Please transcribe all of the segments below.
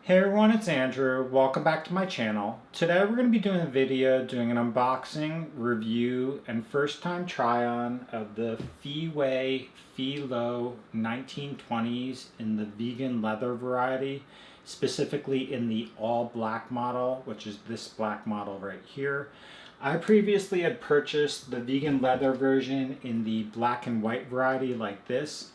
Hey everyone, it's Andrew. Welcome back to my channel. Today we're going to be doing a video doing an unboxing, review, and first time try on of the Feiyue Fe Lo 1920s in the vegan leather variety, specifically in the all black model, which is this black model right here. I previously had purchased the vegan leather version in the black and white variety like this.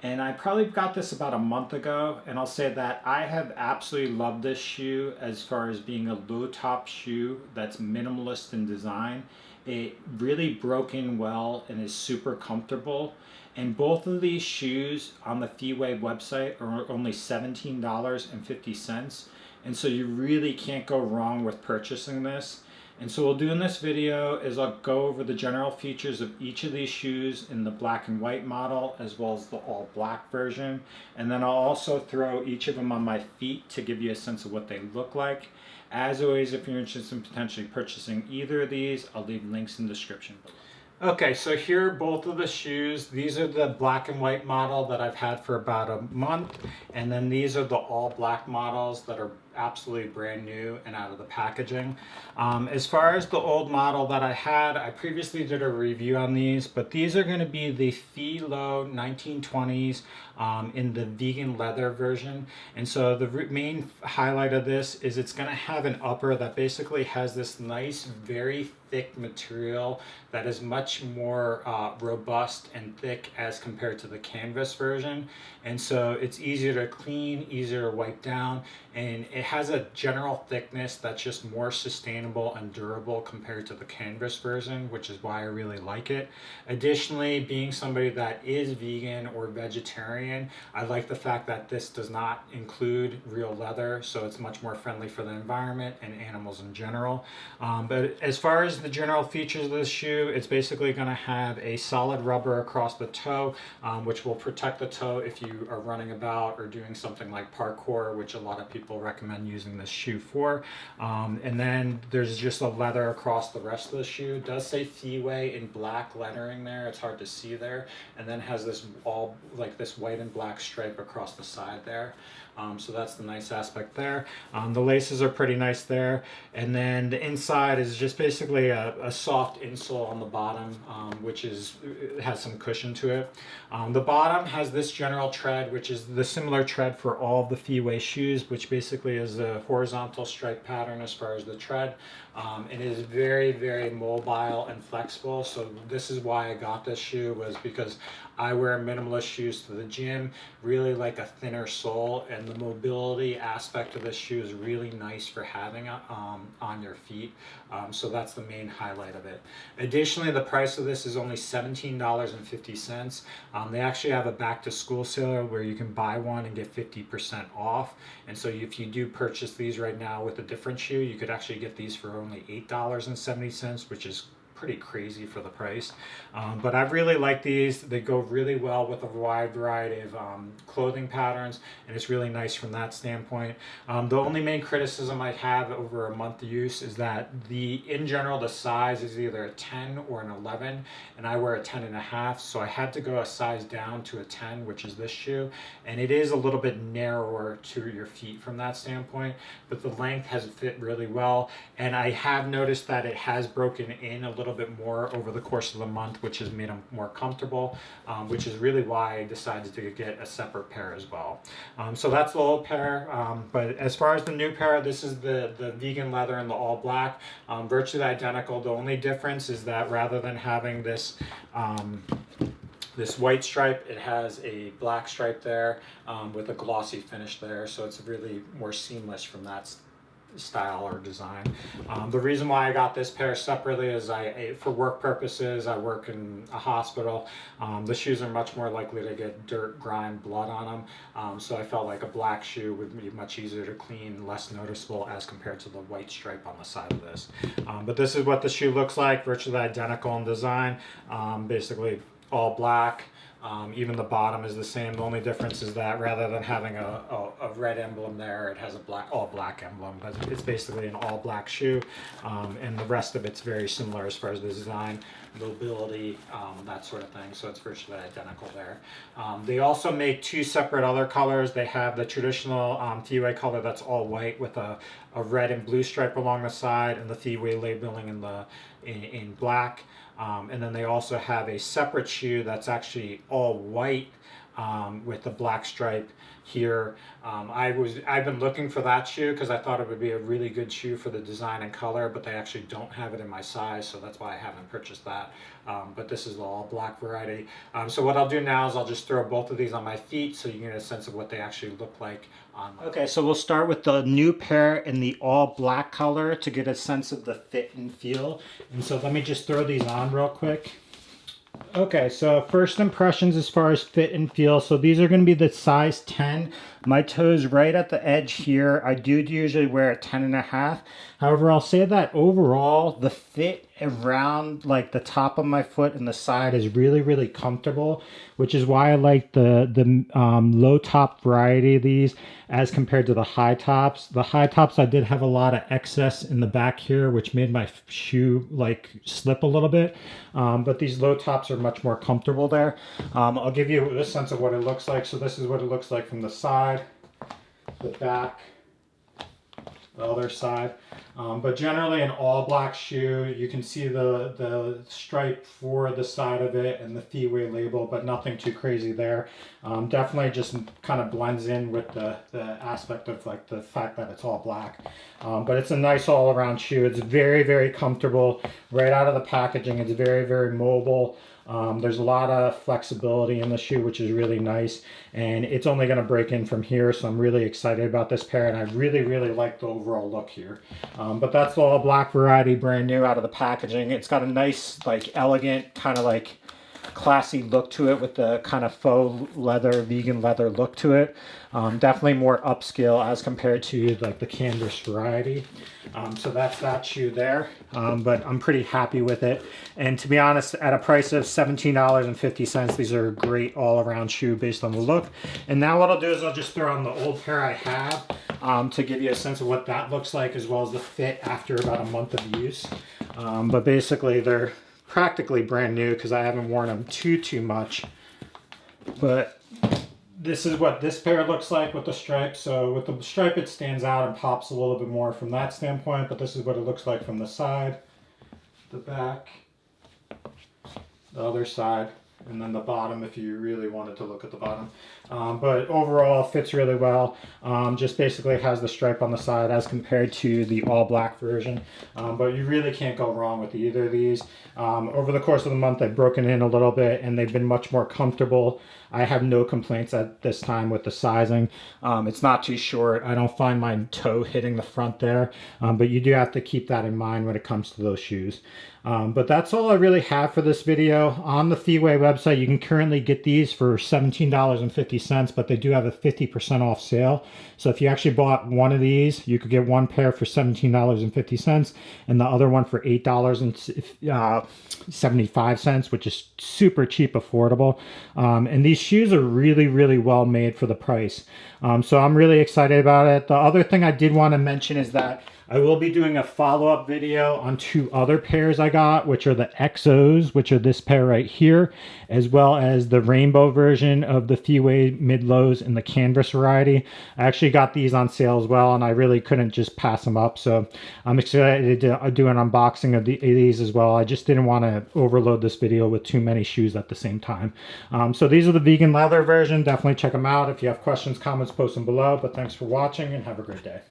And I probably got this about a month ago, and I'll say that I have absolutely loved this shoe as far as being a low top shoe that's minimalist in design. It really broke in well and is super comfortable. And both of these shoes on the Feiyue website are only $17.50. And so you really can't go wrong with purchasing this. And so what we'll do in this video is I'll go over the general features of each of these shoes in the black and white model as well as the all black version. And then I'll also throw each of them on my feet to give you a sense of what they look like. As always, if you're interested in potentially purchasing either of these, I'll leave links in the description below. Okay, so here are both of the shoes. These are the black and white model that I've had for about a month. And then these are the all black models that are absolutely brand new and out of the packaging. As far as the old model that I had, I previously did a review on these, but these are going to be the Fe Lo 1920s in the vegan leather version. And so the main highlight of this is it's going to have an upper that basically has this nice, very thick material that is much more robust and thick as compared to the canvas version. And so it's easier to clean, easier to wipe down, and it has a general thickness that's just more sustainable and durable compared to the canvas version, which is why I really like it. Additionally, being somebody that is vegan or vegetarian, I like the fact that this does not include real leather, so it's much more friendly for the environment and animals in general. But as far as the general features of this shoe, it's basically going to have a solid rubber across the toe, which will protect the toe if you are running about or doing something like parkour, which a lot of people recommend using this shoe for. And then there's just a leather across the rest of the shoe. It does say Feiyue in black lettering there. It's hard to see there. And then has this all like this white and black stripe across the side there. So that's the nice aspect there. The laces are pretty nice there. And then the inside is just basically a soft insole on the bottom, which has some cushion to it. The bottom has this general tread, which is the similar tread for all of the Feiyue shoes, which basically is a horizontal stripe pattern as far as the tread. It is very, very mobile and flexible. So this is why I got this shoe, was because I wear minimalist shoes to the gym, really like a thinner sole, and the mobility aspect of this shoe is really nice for having on your feet. So that's the main highlight of it. Additionally, the price of this is only $17.50. They actually have a back to school sale where you can buy one and get 50% off. And so if you do purchase these right now with a different shoe, you could actually get these for only $8.70, which is pretty crazy for the price. But I really like these. They go really well with a wide variety of clothing patterns, and it's really nice from that standpoint. The only main criticism I have over a month use is that in general the size is either a 10 or an 11, and I wear a 10.5, so I had to go a size down to a 10, which is this shoe, and it is a little bit narrower to your feet from that standpoint, but the length has fit really well, and I have noticed that it has broken in a little bit more over the course of the month, which has made them more comfortable, which is really why I decided to get a separate pair as well. So that's the old pair, but as far as the new pair, this is the vegan leather and the all black, virtually identical. The only difference is that rather than having this white stripe, it has a black stripe there with a glossy finish there, so it's really more seamless from that style or design. The reason why I got this pair separately is for work purposes, I work in a hospital. The shoes are much more likely to get dirt, grime, blood on them. So I felt like a black shoe would be much easier to clean, less noticeable as compared to the white stripe on the side of this. But this is what the shoe looks like, virtually identical in design. Basically all black. Even the bottom is the same. The only difference is that rather than having a red emblem there, it has a all black emblem. But it's basically an all black shoe, and the rest of it's very similar as far as the design, mobility, that sort of thing. So it's virtually identical there. They also make two separate other colors. They have the traditional Feiyue color that's all white with a red and blue stripe along the side, and the Feiyue labeling in black. And then they also have a separate shoe that's actually all white with the black stripe here. I've been looking for that shoe because I thought it would be a really good shoe for the design and color, but they actually don't have it in my size, so that's why I haven't purchased that. But this is the all black variety. So what I'll do now is I'll just throw both of these on my feet so you can get a sense of what they actually look like on my Okay, so we'll start with the new pair in the all black color to get a sense of the fit and feel. And so let me just throw these on real quick. Okay, so first impressions as far as fit and feel. So these are going to be the size 10. My toes right at the edge here. I do usually wear a 10.5. However, I'll say that overall the fit around like the top of my foot and the side is really, really comfortable, which is why I like the low top variety of these as compared to the high tops. The high tops, I did have a lot of excess in the back here, which made my shoe like slip a little bit. But these low tops are much more comfortable there. I'll give you a sense of what it looks like. So this is what it looks like from the side, the back, the other side. But generally an all black shoe, you can see the stripe for the side of it and the Feiyue label, but nothing too crazy there. Definitely just kind of blends in with the aspect of like the fact that it's all black. But it's a nice all around shoe. It's very, very comfortable right out of the packaging. It's very, very mobile. There's a lot of flexibility in the shoe, which is really nice, and it's only going to break in from here, so I'm really excited about this pair, and I really, really like the overall look here. But that's the all black variety, brand new out of the packaging. It's got a nice, like, elegant, kind of like classy look to it with the kind of faux leather, vegan leather look to it. Definitely more upscale as compared to like the canvas variety. So that's that shoe there, but I'm pretty happy with it. And to be honest, at a price of $17.50, these are a great all-around shoe based on the look. And now what I'll do is I'll just throw on the old pair I have to give you a sense of what that looks like, as well as the fit after about a month of use. But basically they're practically brand new because I haven't worn them too much. But this is what this pair looks like with the stripe. So with the stripe, it stands out and pops a little bit more from that standpoint, but this is what it looks like from the side, the back, the other side, and then the bottom if you really wanted to look at the bottom. But overall fits really well. Just basically has the stripe on the side as compared to the all black version. But you really can't go wrong with either of these. Over the course of the month I've broken in a little bit and they've been much more comfortable. I have no complaints at this time with the sizing. It's not too short. I don't find my toe hitting the front there, but you do have to keep that in mind when it comes to those shoes. But that's all I really have for this video. On the Feiyue website, you can currently get these for $17.50, but they do have a 50% off sale. So if you actually bought one of these, you could get one pair for $17.50 and the other one for $8.75, which is super cheap, affordable. And these shoes are really, really well made for the price. So I'm really excited about it. The other thing I did want to mention is that I will be doing a follow-up video on two other pairs I got, which are the XOs, which are this pair right here, as well as the rainbow version of the Feiyue mid-lows in the canvas variety. I actually got these on sale as well, and I really couldn't just pass them up. So I'm excited to do an unboxing of these as well. I just didn't want to overload this video with too many shoes at the same time. So these are the vegan leather version. Definitely check them out. If you have questions, comments, post them below. But thanks for watching and have a great day.